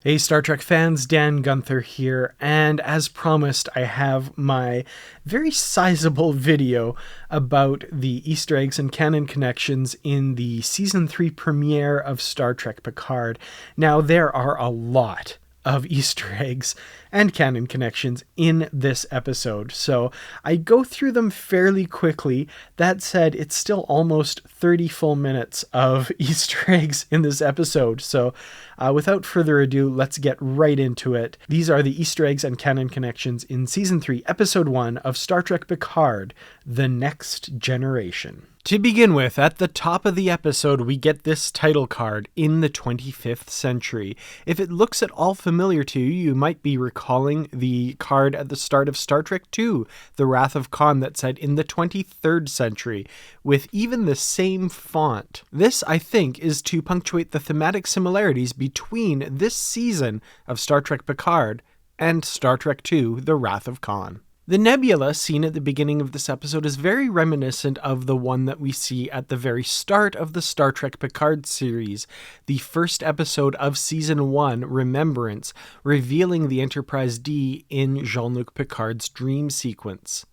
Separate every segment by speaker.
Speaker 1: Hey Star Trek fans, Dan Gunther here, and as promised I have my very sizable video about the Easter eggs and canon connections in the Season 3 premiere of Star Trek Picard. Now there are a lot of Easter eggs and canon connections in this episode, so I go through them fairly quickly. That said, it's still almost 30 full minutes of Easter eggs in this episode, so without further ado, let's get right into it. These are the Easter eggs and canon connections in Season 3, Episode 1 of Star Trek Picard, The Next Generation. To begin with, at the top of the episode, we get this title card, "In the 25th Century." If it looks at all familiar to you, you might be recalling the card at the start of Star Trek II, The Wrath of Khan, that said "In the 23rd Century," with even the same font. This, I think, is to punctuate the thematic similarities between this season of Star Trek Picard and Star Trek II, The Wrath of Khan. The nebula seen at the beginning of this episode is very reminiscent of the one that we see at the very start of the Star Trek Picard series, the first episode of Season 1, Remembrance, revealing the Enterprise D in Jean-Luc Picard's dream sequence.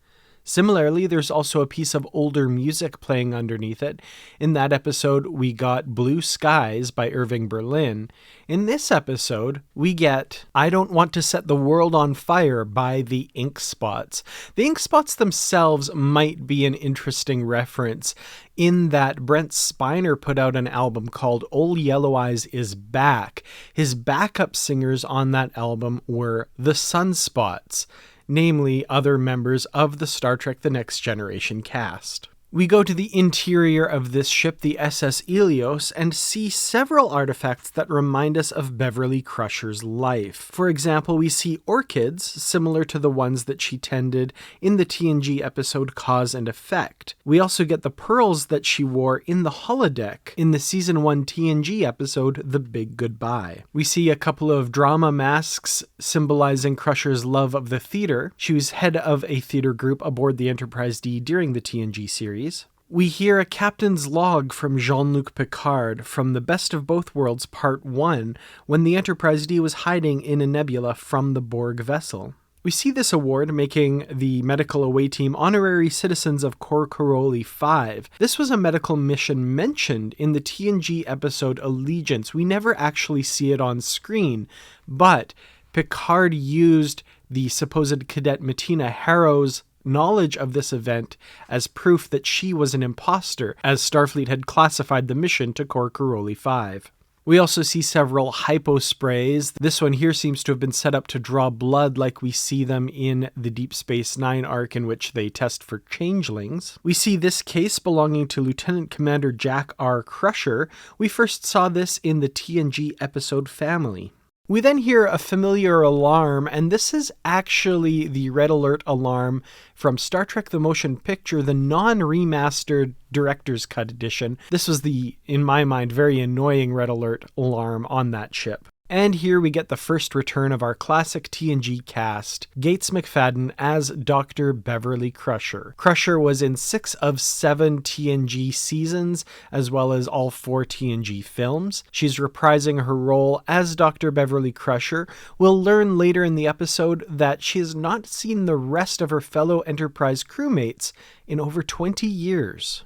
Speaker 1: Similarly, there's also a piece of older music playing underneath it. In that episode, we got Blue Skies by Irving Berlin. In this episode, we get I Don't Want to Set the World on Fire by the Ink Spots. The Ink Spots themselves might be an interesting reference in that Brent Spiner put out an album called Old Yellow Eyes is Back. His backup singers on that album were the Sunspots, namely other members of the Star Trek The Next Generation cast. We go to the interior of this ship, the SS Ilios, and see several artifacts that remind us of Beverly Crusher's life. For example, we see orchids similar to the ones that she tended in the TNG episode Cause and Effect. We also get the pearls that she wore in the holodeck in the Season 1 TNG episode The Big Goodbye. We see a couple of drama masks symbolizing Crusher's love of the theater. She was head of a theater group aboard the Enterprise D during the TNG series. We hear a captain's log from Jean-Luc Picard from The Best of Both Worlds Part 1, when the Enterprise D was hiding in a nebula from the Borg vessel. We see this award making the medical away team honorary citizens of Korkoroli 5. This was a medical mission mentioned in the TNG episode Allegiance. We never actually see it on screen, but Picard used the supposed cadet Martina Harrow's knowledge of this event as proof that she was an imposter, as Starfleet had classified the mission to Korkoroli 5. We also see several hypo sprays. This one here seems to have been set up to draw blood like we see them in the Deep Space Nine arc in which they test for changelings. We see this case belonging to Lieutenant Commander Jack R. Crusher. We first saw this in the TNG episode Family. We then hear a familiar alarm, and this is actually the Red Alert alarm from Star Trek The Motion Picture, the non-remastered Director's Cut edition. This was the, in my mind, very annoying Red Alert alarm on that ship. And here we get the first return of our classic TNG cast, Gates McFadden as Dr. Beverly Crusher. Crusher was in 6 of 7 TNG seasons, as well as all 4 TNG films. She's reprising her role as Dr. Beverly Crusher. We'll learn later in the episode that she has not seen the rest of her fellow Enterprise crewmates in over 20 years.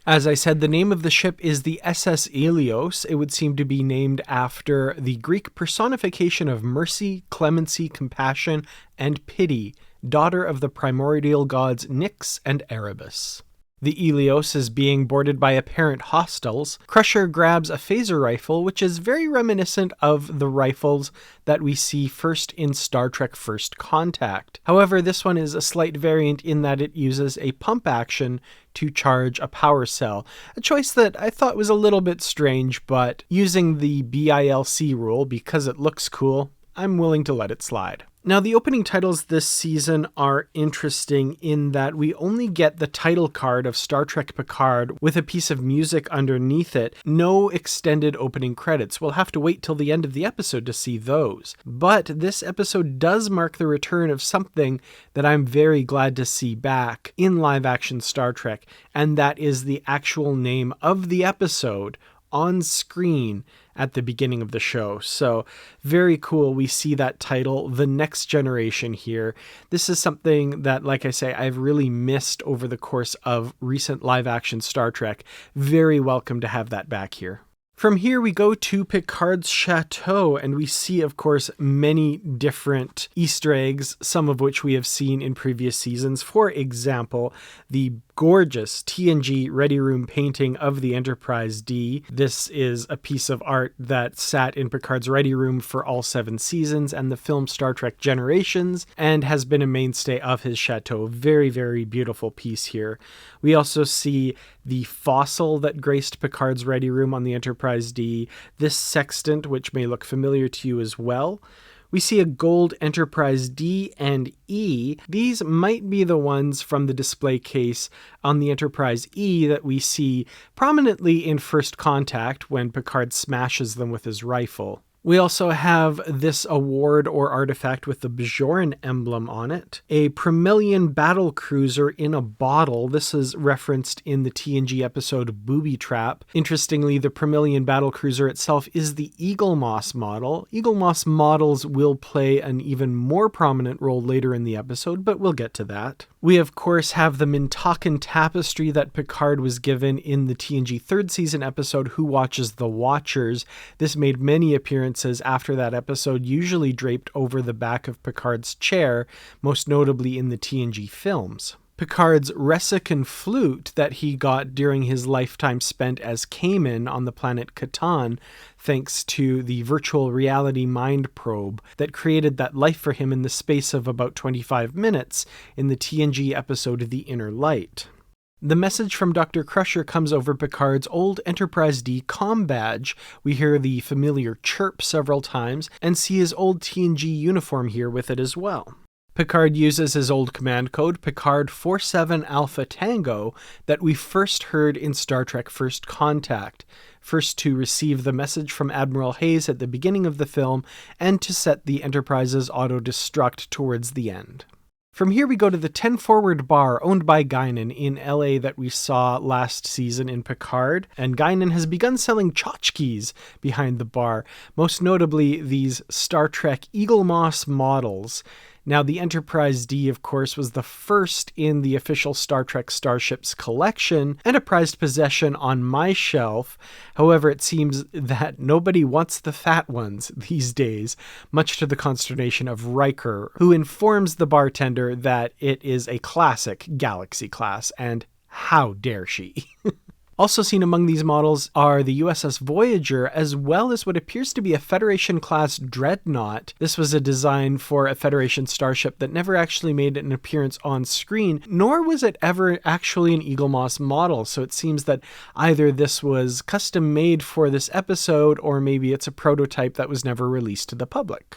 Speaker 1: As I said, the name of the ship is the SS Ilios. It would seem to be named after the Greek personification of mercy, clemency, compassion, and pity, daughter of the primordial gods Nyx and Erebus. The Ilios is being boarded by apparent hostiles. Crusher grabs a phaser rifle, which is very reminiscent of the rifles that we see first in Star Trek First Contact. However, this one is a slight variant in that it uses a pump action to charge a power cell. A choice that I thought was a little bit strange, but using the BILC rule because it looks cool, I'm willing to let it slide. Now, the opening titles this season are interesting in that we only get the title card of Star Trek Picard with a piece of music underneath it. No extended opening credits. We'll have to wait till the end of the episode to see those. But this episode does mark the return of something that I'm very glad to see back in live-action Star Trek, and that is the actual name of the episode on screen at the beginning of the show. So very cool. We see that title, The Next Generation, here. This is something that, like I say, I've really missed over the course of recent live action Star Trek. Very welcome to have that back here. From here, we go to Picard's chateau, and we see, of course, many different Easter eggs, some of which we have seen in previous seasons. For example, the gorgeous TNG Ready Room painting of the Enterprise D. This is a piece of art that sat in Picard's Ready Room for all 7 seasons and the film Star Trek Generations, and has been a mainstay of his chateau. Very, very beautiful piece here. We also see the fossil that graced Picard's Ready Room on the Enterprise D, this sextant, which may look familiar to you as well. We see a gold Enterprise D and E. These might be the ones from the display case on the Enterprise E that we see prominently in First Contact when Picard smashes them with his rifle. We also have this award or artifact with the Bajoran emblem on it. A Promelian battle cruiser in a bottle. This is referenced in the TNG episode Booby Trap. Interestingly, the Promelian battle cruiser itself is the Eaglemoss model. Eaglemoss models will play an even more prominent role later in the episode, but we'll get to that. We, of course, have the Mintakan tapestry that Picard was given in the TNG 3rd season episode Who Watches the Watchers. This made many appearances after that episode, usually draped over the back of Picard's chair, most notably in the TNG films. Picard's Resican flute that he got during his lifetime spent as Cayman on the planet Catan, thanks to the virtual reality mind probe that created that life for him in the space of about 25 minutes in the TNG episode The Inner Light. The message from Dr. Crusher comes over Picard's old Enterprise D comm badge. We hear the familiar chirp several times and see his old TNG uniform here with it as well. Picard uses his old command code, Picard 47 Alpha Tango, that we first heard in Star Trek First Contact. First to receive the message from Admiral Hayes at the beginning of the film, and to set the Enterprise's auto-destruct towards the end. From here we go to the 10 Forward bar owned by Guinan in LA that we saw last season in Picard, and Guinan has begun selling tchotchkes behind the bar, most notably these Star Trek Eaglemoss models. Now, the Enterprise D, of course, was the first in the official Star Trek Starships collection and a prized possession on my shelf. However, it seems that nobody wants the fat ones these days, much to the consternation of Riker, who informs the bartender that it is a classic Galaxy class, and how dare she? Also seen among these models are the USS Voyager, as well as what appears to be a Federation-class dreadnought. This was a design for a Federation starship that never actually made an appearance on screen, nor was it ever actually an Eaglemoss model, so it seems that either this was custom-made for this episode, or maybe it's a prototype that was never released to the public.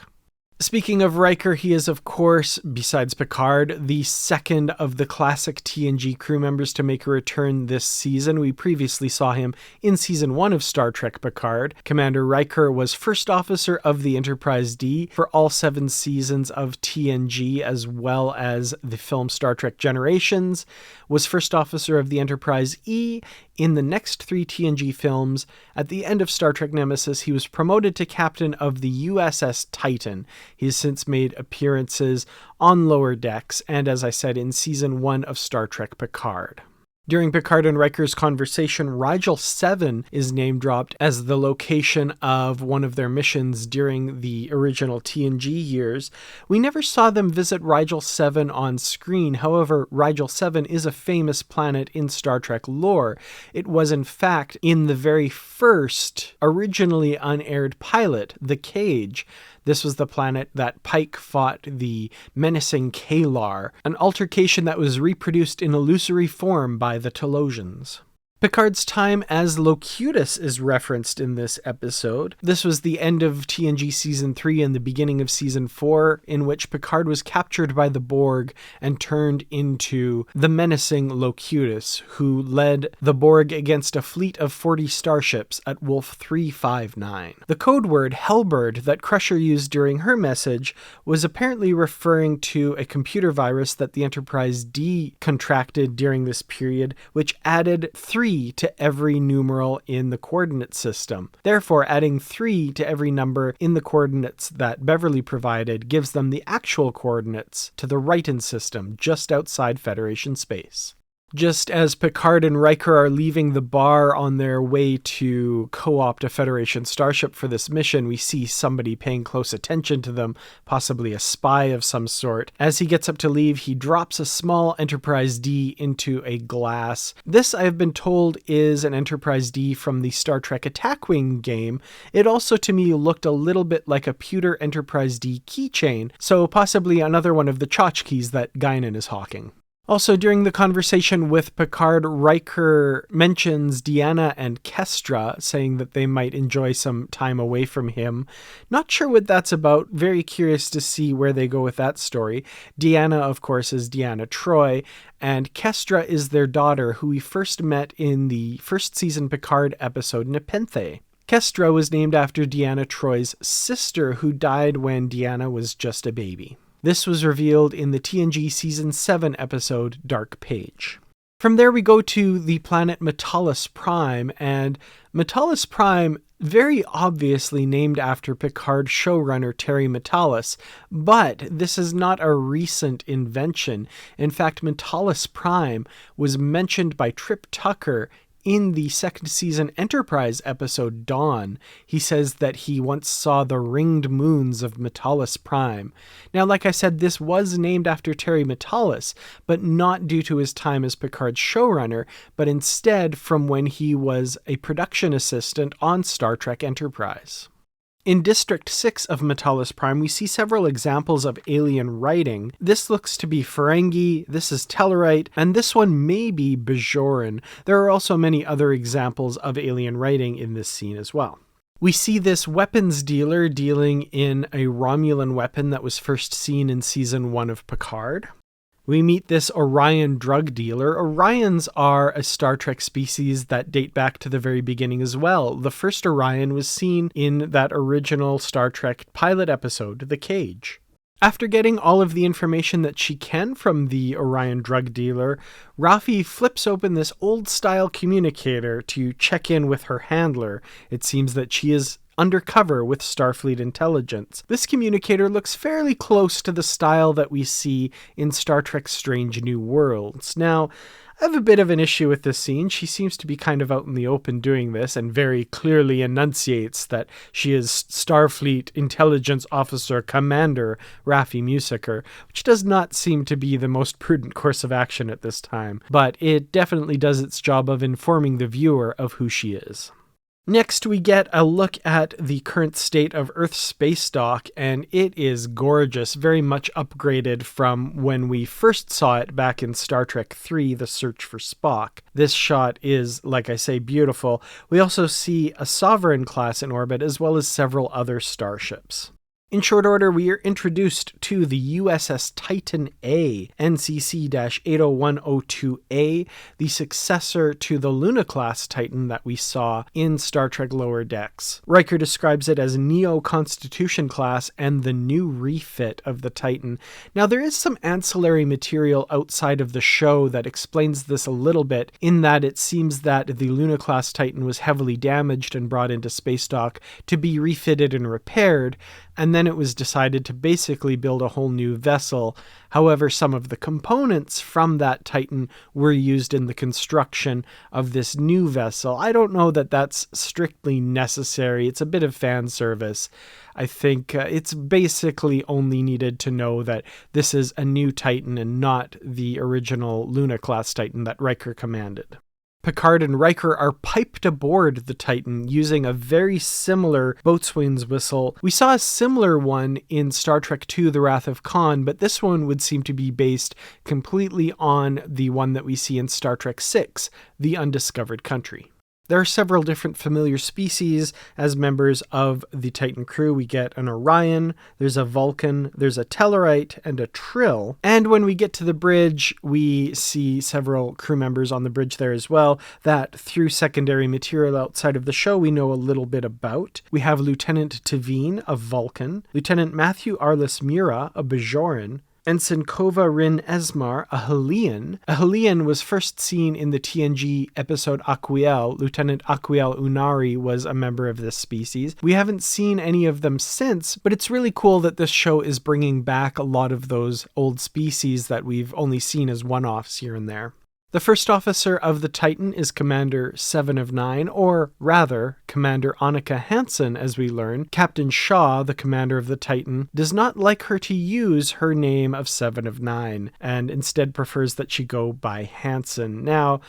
Speaker 1: Speaking of Riker, he is, of course, besides Picard, the second of the classic TNG crew members to make a return this season. We previously saw him in Season 1 of Star Trek Picard. Commander Riker was First Officer of the Enterprise D for all 7 seasons of TNG, as well as the film Star Trek Generations, was First Officer of the Enterprise E in the next 3 TNG films. At the end of Star Trek Nemesis, he was promoted to captain of the USS Titan. He's since made appearances on lower decks, and as I said, in Season 1 of Star Trek Picard. During Picard and Riker's conversation, Rigel 7 is name-dropped as the location of one of their missions during the original TNG years. We never saw them visit Rigel 7 on screen. However, Rigel 7 is a famous planet in Star Trek lore. It was, in fact, in the very first, originally unaired pilot, The Cage. This was the planet that Pike fought the menacing Kalar, an altercation that was reproduced in illusory form by the Telosians. Picard's time as Locutus is referenced in this episode. This was the end of TNG Season 3 and the beginning of Season 4, in which Picard was captured by the Borg and turned into the menacing Locutus, who led the Borg against a fleet of 40 starships at Wolf 359. The code word Hellbird that Crusher used during her message was apparently referring to a computer virus that the Enterprise D contracted during this period, which added 3 3 to every numeral in the coordinate system. Therefore, adding 3 to every number in the coordinates that Beverly provided gives them the actual coordinates to the Righton system just outside Federation space. Just as Picard and Riker are leaving the bar on their way to co-opt a Federation starship for this mission, we see somebody paying close attention to them, possibly a spy of some sort. As he gets up to leave, he drops a small Enterprise D into a glass. This, I have been told, is an Enterprise D from the Star Trek Attack Wing game. It also, to me, looked a little bit like a pewter Enterprise D keychain, so possibly another one of the tchotchkes that Guinan is hawking. Also, during the conversation with Picard, Riker mentions Deanna and Kestra, saying that they might enjoy some time away from him. Not sure what that's about. Very curious to see where they go with that story. Deanna, of course, is Deanna Troi, and Kestra is their daughter, who we first met in the first season Picard episode Nepenthe. Kestra was named after Deanna Troi's sister, who died when Deanna was just a baby. This was revealed in the TNG Season 7 episode Dark Page. From there we go to the planet Metalis Prime, and Metalis Prime very obviously named after Picard showrunner Terry Matalas, but this is not a recent invention. In fact, Metalis Prime was mentioned by Trip Tucker in the second season Enterprise episode Dawn. He says that he once saw the ringed moons of Metalis Prime. Now, like I said, this was named after Terry Matalas, but not due to his time as Picard's showrunner, but instead from when he was a production assistant on Star Trek Enterprise. In District 6 of Metalis Prime, we see several examples of alien writing. This looks to be Ferengi, this is Tellarite, and this one may be Bajoran. There are also many other examples of alien writing in this scene as well. We see this weapons dealer dealing in a Romulan weapon that was first seen in Season 1 of Picard. We meet this Orion drug dealer. Orions are a Star Trek species that date back to the very beginning as well. The first Orion was seen in that original Star Trek pilot episode, The Cage. After getting all of the information that she can from the Orion drug dealer, Raffi flips open this old-style communicator to check in with her handler. It seems that she is undercover with Starfleet intelligence. This communicator looks fairly close to the style that we see in Star Trek Strange New Worlds. Now, I have a bit of an issue with this scene. She seems to be kind of out in the open doing this and very clearly enunciates that she is Starfleet Intelligence Officer Commander Raffi Musiker, which does not seem to be the most prudent course of action at this time, but it definitely does its job of informing the viewer of who she is. Next, we get a look at the current state of Earth's space dock, and it is gorgeous, very much upgraded from when we first saw it back in Star Trek III, The Search for Spock. This shot is, like I say, beautiful. We also see a Sovereign class in orbit, as well as several other starships. In short order, we are introduced to the USS Titan A, NCC-80102A, the successor to the Luna-class Titan that we saw in Star Trek Lower Decks. Riker describes it as Neo-Constitution class and the new refit of the Titan. Now, there is some ancillary material outside of the show that explains this a little bit, in that it seems that the Luna-class Titan was heavily damaged and brought into space dock to be refitted and repaired, and then it was decided to basically build a whole new vessel. However, some of the components from that Titan were used in the construction of this new vessel. I don't know that that's strictly necessary. It's a bit of fan service. I think it's basically only needed to know that this is a new Titan and not the original Luna-class Titan that Riker commanded. Picard and Riker are piped aboard the Titan using a very similar boatswain's whistle. We saw a similar one in Star Trek II, The Wrath of Khan, but this one would seem to be based completely on the one that we see in Star Trek VI, The Undiscovered Country. There are several different familiar species as members of the Titan crew. We get an Orion, there's a Vulcan, there's a Tellarite, and a Trill. And when we get to the bridge, we see several crew members on the bridge there as well, that through secondary material outside of the show we know a little bit about. We have Lieutenant Tavine, a Vulcan, Lieutenant Matthew Arliss Mura, a Bajoran, Ensign Kova Rin Esmar, a Helian. A Helian was first seen in the TNG episode Aquiel. Lieutenant Aquiel Unari was a member of this species. We haven't seen any of them since, but it's really cool that this show is bringing back a lot of those old species that we've only seen as one-offs here and there. The first officer of the Titan is Commander 7 of 9, or rather, Commander Annika Hansen, as we learn. Captain Shaw, the commander of the Titan, does not like her to use her name of 7 of 9, and instead prefers that she go by Hansen. Now,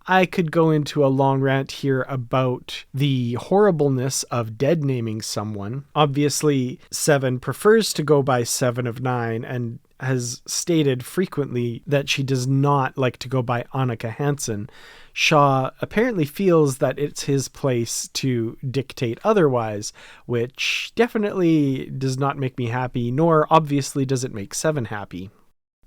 Speaker 1: I could go into a long rant here about the horribleness of dead naming someone. Obviously, 7 prefers to go by 7 of 9, and has stated frequently that she does not like to go by Annika Hansen. Shaw apparently feels that it's his place to dictate otherwise, which definitely does not make me happy, nor obviously does it make 7 happy.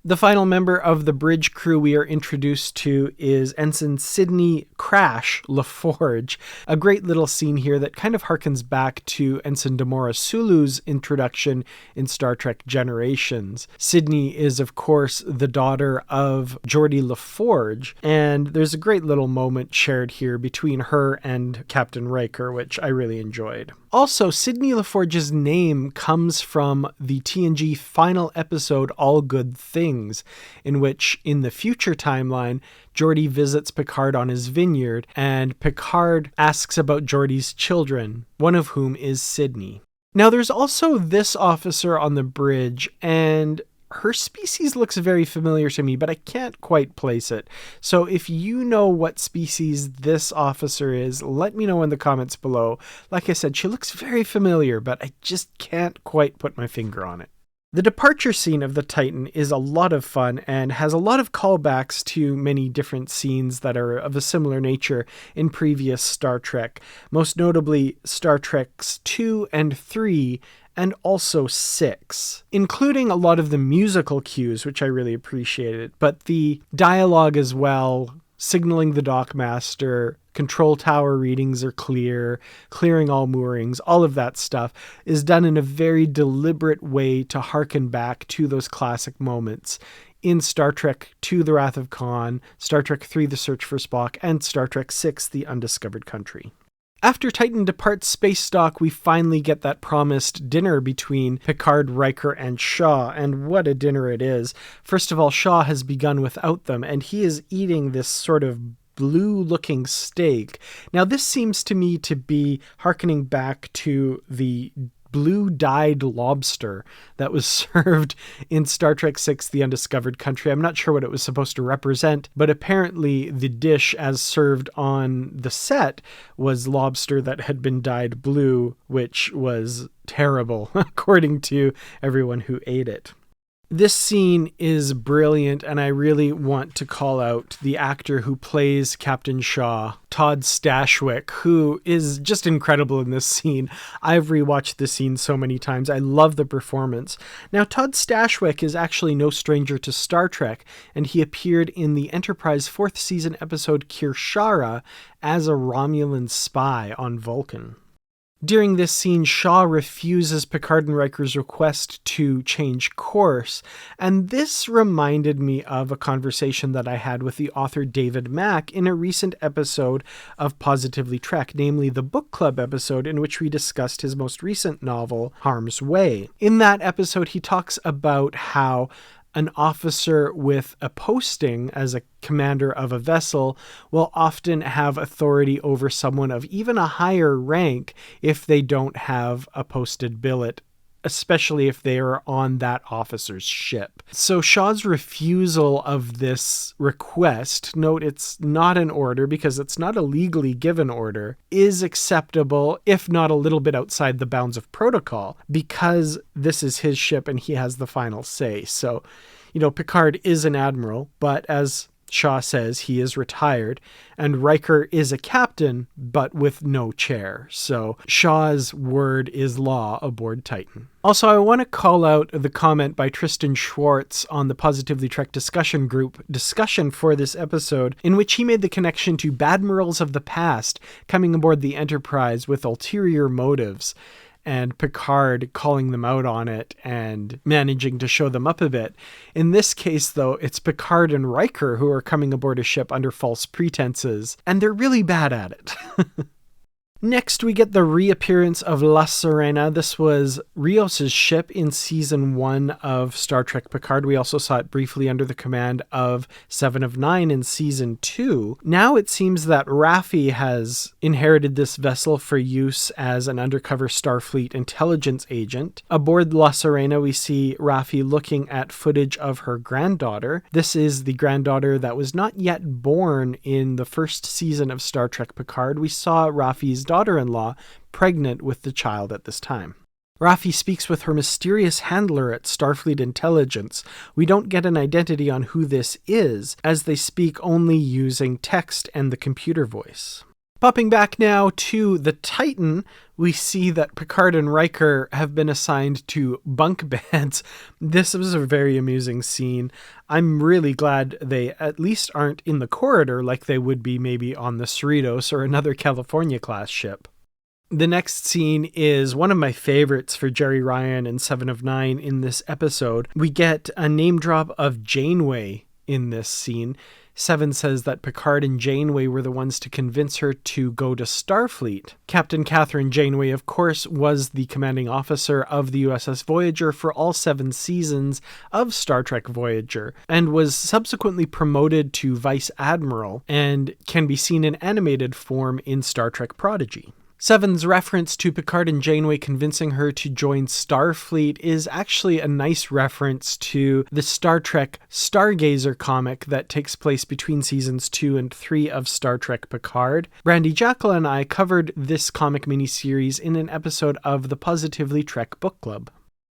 Speaker 1: The final member of the bridge crew we are introduced to is Ensign Sydney Crash LaForge, a great little scene here that kind of harkens back to Ensign Demora Sulu's introduction in Star Trek Generations. Sydney is, of course, the daughter of Geordi LaForge, and there's a great little moment shared here between her and Captain Riker, which I really enjoyed. Also, Sydney LaForge's name comes from the TNG final episode All Good Things, in which, in the future timeline, Geordi visits Picard on his vineyard, and Picard asks about Geordi's children, one of whom is Sydney. Now, there's also this officer on the bridge, and her species looks very familiar to me, but I can't quite place it. So if you know what species this officer is, let me know in the comments below. Like I said, she looks very familiar, but I just can't quite put my finger on it. The departure scene of the Titan is a lot of fun and has a lot of callbacks to many different scenes that are of a similar nature in previous Star Trek, most notably Star Treks 2 and 3, and also 6, including a lot of the musical cues, which I really appreciated, but the dialogue as well, signaling the dockmaster, control tower readings are clear, clearing all moorings, all of that stuff is done in a very deliberate way to harken back to those classic moments in Star Trek II, The Wrath of Khan, Star Trek III, The Search for Spock, and Star Trek VI, The Undiscovered Country. After Titan departs space dock, we finally get that promised dinner between Picard, Riker, and Shaw, and what a dinner it is. First of all, Shaw has begun without them, and he is eating this sort of blue-looking steak. Now, this seems to me to be harkening back to the blue-dyed lobster that was served in Star Trek VI, The Undiscovered Country. I'm not sure what it was supposed to represent, but apparently the dish as served on the set was lobster that had been dyed blue, which was terrible, according to everyone who ate it. This scene is brilliant, and I really want to call out the actor who plays Captain Shaw, Todd Stashwick, who is just incredible in this scene. I've rewatched this scene so many times. I love the performance. Now, Todd Stashwick is actually no stranger to Star Trek, and he appeared in the Enterprise 4th season episode Kirshara as a Romulan spy on Vulcan. During this scene, Shaw refuses Picard and Riker's request to change course, and this reminded me of a conversation that I had with the author David Mack in a recent episode of Positively Trek, namely the book club episode in which we discussed his most recent novel, Harm's Way. In that episode, he talks about how an officer with a posting as a commander of a vessel will often have authority over someone of even a higher rank if they don't have a posted billet, especially if they are on that officer's ship. So Shaw's refusal of this request, note it's not an order because it's not a legally given order, is acceptable, if not a little bit outside the bounds of protocol, because this is his ship and he has the final say. So, Picard is an admiral, but as Shaw says, he is retired, and Riker is a captain, but with no chair. So Shaw's word is law aboard Titan. Also, I want to call out the comment by Tristan Schwartz on the Positively Trek discussion group discussion for this episode, in which he made the connection to Badmirals of the past coming aboard the Enterprise with ulterior motives. and Picard calling them out on it and managing to show them up a bit. In this case, though, it's Picard and Riker who are coming aboard a ship under false pretenses, and they're really bad at it. Next, we get the reappearance of La Sirena. This was Rios' ship in Season 1 of Star Trek Picard. We also saw it briefly under the command of Seven of Nine in Season 2. Now it seems that Raffi has inherited this vessel for use as an undercover Starfleet intelligence agent. Aboard La Sirena, we see Raffi looking at footage of her granddaughter. This is the granddaughter that was not yet born in the first season of Star Trek Picard. We saw Raffi's daughter-in-law pregnant with the child at this time. Raffi speaks with her mysterious handler at Starfleet Intelligence. We don't get an identity on who this is, as they speak only using text and the computer voice. Popping back now to the Titan, we see that Picard and Riker have been assigned to bunk beds. This was a very amusing scene. I'm really glad they at least aren't in the corridor like they would be maybe on the Cerritos or another California-class ship. The next scene is one of my favorites for Jerry Ryan and Seven of Nine in this episode. We get a name drop of Janeway in this scene. Seven says that Picard and Janeway were the ones to convince her to go to Starfleet. Captain Catherine Janeway, of course, was the commanding officer of the USS Voyager for all 7 seasons of Star Trek Voyager, and was subsequently promoted to Vice Admiral, and can be seen in animated form in Star Trek Prodigy. Seven's reference to Picard and Janeway convincing her to join Starfleet is actually a nice reference to the Star Trek Stargazer comic that takes place between seasons 2 and 3 of Star Trek Picard. Brandy Jackal and I covered this comic miniseries in an episode of the Positively Trek Book Club.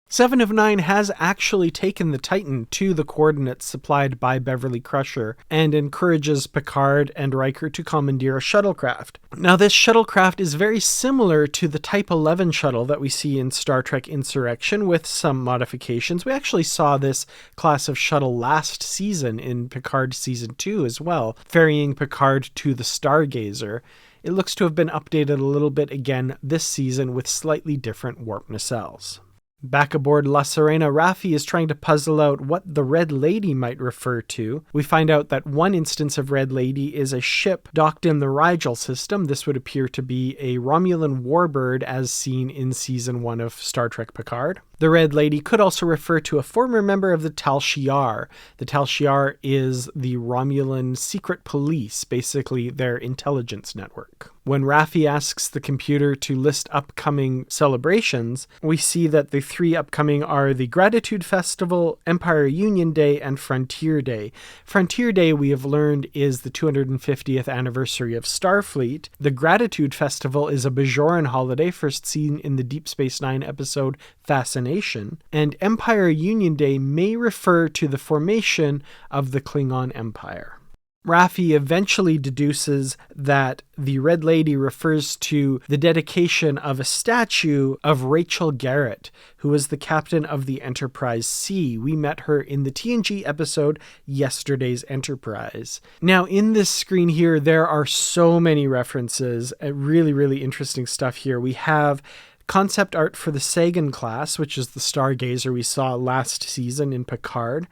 Speaker 1: Seven of Nine has actually taken the Titan to the coordinates supplied by Beverly Crusher and encourages Picard and Riker to commandeer a shuttlecraft. Now, this shuttlecraft is very similar to the Type 11 shuttle that we see in Star Trek Insurrection with some modifications. We actually saw this class of shuttle last season in Picard Season 2 as well, ferrying Picard to the Stargazer. It looks to have been updated a little bit again this season with slightly different warp nacelles. Back aboard La Sirena, Raffi is trying to puzzle out what the Red Lady might refer to. We find out that one instance of Red Lady is a ship docked in the Rigel system. This would appear to be a Romulan warbird as seen in Season 1 of Star Trek Picard. The Red Lady could also refer to a former member of the Tal Shiar. The Tal Shiar is the Romulan secret police, basically their intelligence network. When Raffi asks the computer to list upcoming celebrations, we see that the 3 upcoming are the Gratitude Festival, Empire Union Day, and Frontier Day. Frontier Day, we have learned, is the 250th anniversary of Starfleet. The Gratitude Festival is a Bajoran holiday first seen in the Deep Space Nine episode Fascination, and Empire Union Day may refer to the formation of the Klingon Empire. Raffi eventually deduces that the Red Lady refers to the dedication of a statue of Rachel Garrett, who was the captain of the Enterprise C. We met her in the TNG episode Yesterday's Enterprise. Now, in this screen here, there are so many references, really, really interesting stuff here. We have concept art for the Sagan class, which is the Stargazer we saw last season in Picard.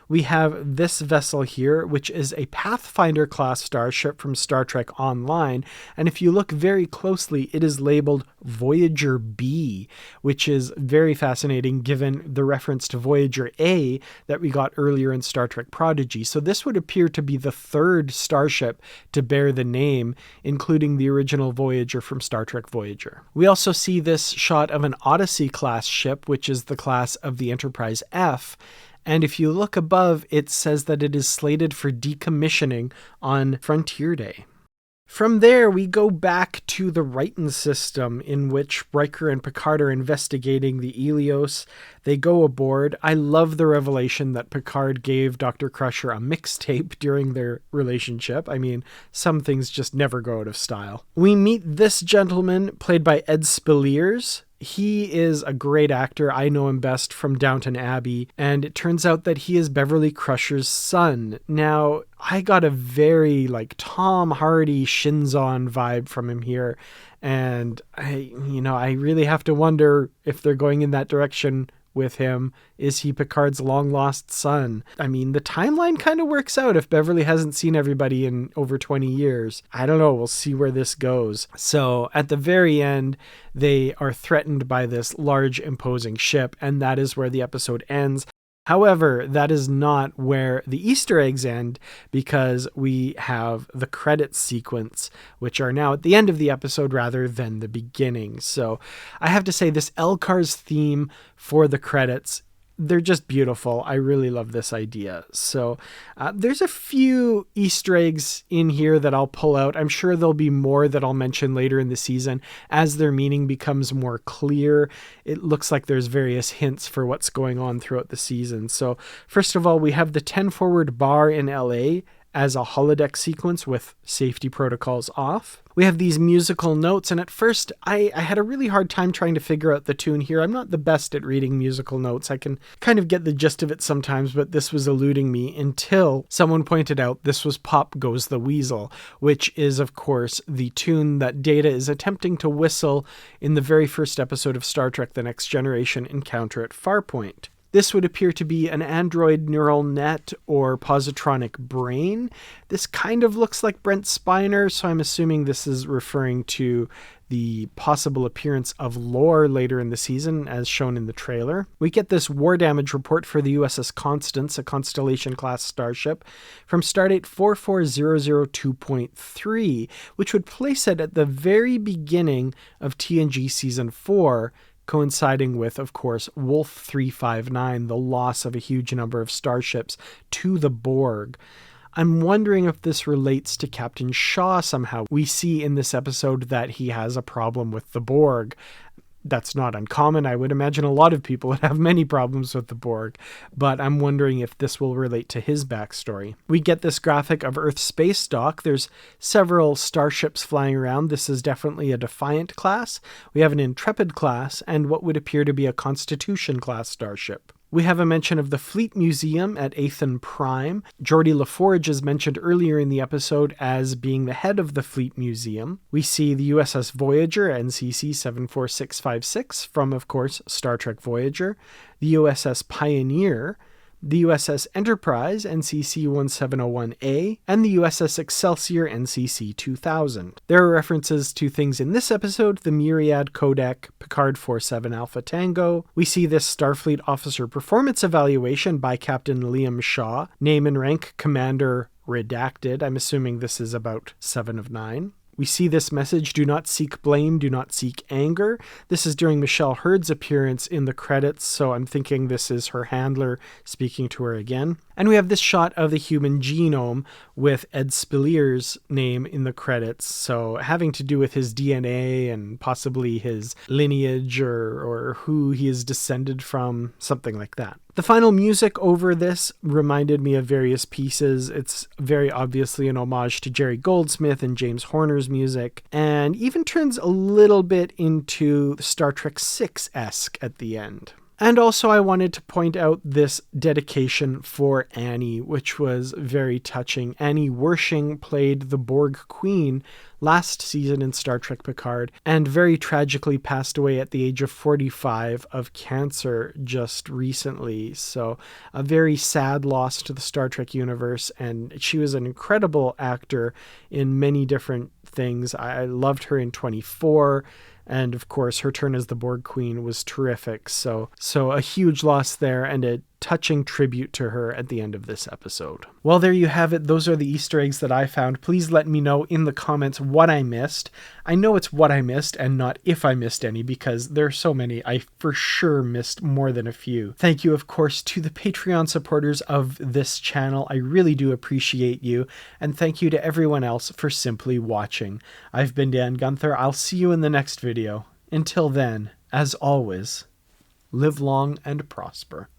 Speaker 1: We have this vessel here, which is a Pathfinder class starship from Star Trek Online. And if you look very closely, it is labeled Voyager B, which is very fascinating given the reference to Voyager A that we got earlier in Star Trek Prodigy. So this would appear to be the 3rd starship to bear the name, including the original Voyager from Star Trek Voyager. We also see this shot of an Odyssey class ship, which is the class of the Enterprise F. And if you look above, it says that it is slated for decommissioning on Frontier Day. From there, we go back to the Riton system, in which Riker and Picard are investigating the Helios. They go aboard. I love the revelation that Picard gave Dr. Crusher a mixtape during their relationship. I mean, some things just never go out of style. We meet this gentleman, played by Ed Speleers, He is a great actor. I know him best from Downton Abbey, and it turns out that he is Beverly Crusher's son. Now, I got a very like Tom Hardy Shinzon vibe from him here, and I really have to wonder if they're going in that direction with him. Is he Picard's long lost son? I mean, the timeline kind of works out if Beverly hasn't seen everybody in over 20 years. I don't know. We'll see where this goes. So at the very end, they are threatened by this large imposing ship, and that is where the episode ends. However, that is not where the Easter eggs end, because we have the credits sequence, which are now at the end of the episode rather than the beginning. So I have to say, this LCARS theme for the credits, they're just beautiful. I really love this idea. So there's a few Easter eggs in here that I'll pull out. I'm sure there'll be more that I'll mention later in the season as their meaning becomes more clear. It looks like there's various hints for what's going on throughout the season. So first of all, we have the 10 Forward bar in LA as a holodeck sequence with safety protocols off. We have these musical notes, and at first I had a really hard time trying to figure out the tune here. I'm not the best at reading musical notes. I can kind of get the gist of it sometimes, but this was eluding me until someone pointed out this was Pop Goes the Weasel, which is, of course, the tune that Data is attempting to whistle in the very first episode of Star Trek: The Next Generation, Encounter at Farpoint. This would appear to be an android neural net or positronic brain. This kind of looks like Brent Spiner, so I'm assuming this is referring to the possible appearance of Lore later in the season, as shown in the trailer. We get this war damage report for the USS Constance, a Constellation-class starship, from Stardate 44002.3, which would place it at the very beginning of TNG Season 4, coinciding with, of course, Wolf 359, the loss of a huge number of starships to the Borg. I'm wondering if this relates to Captain Shaw somehow. We see in this episode that he has a problem with the Borg. That's not uncommon. I would imagine a lot of people would have many problems with the Borg, but I'm wondering if this will relate to his backstory. We get this graphic of Earth's space dock. There's several starships flying around. This is definitely a Defiant class. We have an Intrepid class and what would appear to be a Constitution class starship. We have a mention of the Fleet Museum at Athen Prime. Geordi LaForge is mentioned earlier in the episode as being the head of the Fleet Museum. We see the USS Voyager, NCC 74656, from, of course, Star Trek Voyager. The USS Pioneer, the USS Enterprise, NCC 1701A, and the USS Excelsior, NCC 2000. There are references to things in this episode: the Myriad Codec, Picard 47 Alpha Tango. We see this Starfleet Officer Performance Evaluation by Captain Liam Shaw, name and rank Commander redacted. I'm assuming this is about 7 of 9. We see this message: do not seek blame, do not seek anger. This is during Michelle Hurd's appearance in the credits, so I'm thinking this is her handler speaking to her again. And we have this shot of the human genome with Ed Spillier's name in the credits, so having to do with his DNA and possibly his lineage or who he is descended from, something like that. The final music over this reminded me of various pieces. It's very obviously an homage to Jerry Goldsmith and James Horner's music, and even turns a little bit into Star Trek VI-esque at the end. And also I wanted to point out this dedication for Annie, which was very touching. Annie Wershing played the Borg Queen last season in Star Trek Picard, and very tragically passed away at the age of 45 of cancer just recently. So a very sad loss to the Star Trek universe, and she was an incredible actor in many different things. I loved her in 24. And of course, her turn as the Borg Queen was terrific. So a huge loss there, and a touching tribute to her at the end of this episode. Well, there you have it. Those are the Easter eggs that I found. Please let me know in the comments what I missed. I know it's what I missed and not if I missed any, because there are so many. I for sure missed more than a few. Thank you, of course, to the Patreon supporters of this channel. I really do appreciate you. And thank you to everyone else for simply watching. I've been Dan Gunther. I'll see you in the next video. Until then, as always, live long and prosper.